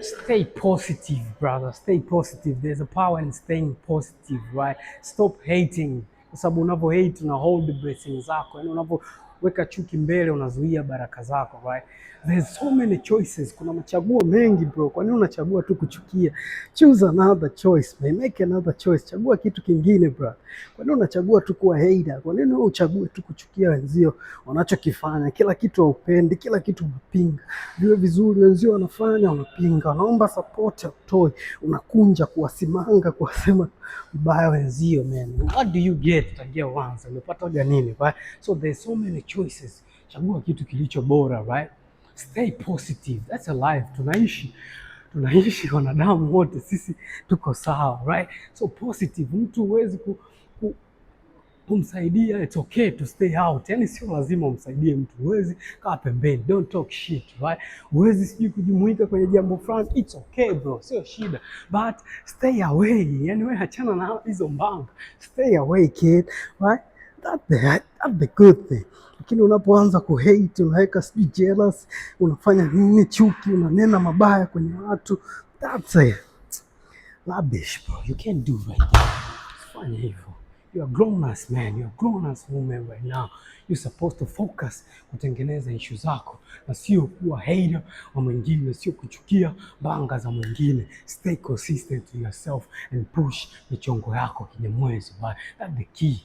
Stay positive, brother. Stay positive. There's a power in staying positive, right? Stop hating. Kwa sababu unavyo hate una hold blessings zako. Yaani unavyoweka chuki mbele unazuia baraka zako, right? There's so many choices. Kuna machaguo mengi bro. Kwa nini unachagua tu kuchukia? Choose another choice, man. Make another choice. Chagua kitu kingine, bro. Kwa nini unachagua tu kuwa hater? Kwa nini wewe uchague tu kuchukia wenzio wanachokifanya? Kila kitu haupendi, kila kitu unapinga. Viwe vizuri wenzio wanafanya unapinga. Wanaomba support hutoi. Unakunja kuwasimanga, kuwasema vibaya wenzio, man. What do you get? Tangia once. Umepata nini, right? So there's so many choices. Chagua kitu kilicho bora, right? Stay positive. That's a life. Tunaishi wanadamu wote sisi tuko sawa, right? So positive. Mtu huwezi kumsaidia, it's okay to stay out. Yani sio lazima umsaidie mtu, huwezi kaa pembeni, don't talk shit, right? Huwezi sijui kujumuika kwenye jambo fulani, it's okay bro, sio shida, but stay away. Yani wewe achana na hizo mbanga, stay away kid, right? That's the good thing. Lakini unapoanza kuhate, unaweka sijui jealous, unafanya nini, chuki, unanena mabaya kwenye watu, that's a rubbish bro, you can't do right there. Fanya hivyo. You are grown ass man, you are grown ass woman right now. You're supposed to focus kutengeneza issue zako na sio kuwa hater wa mwingine, sio kuchukia banga za mwingine. Stay consistent to yourself and push michongo yako Kinyamwezi. That's the key.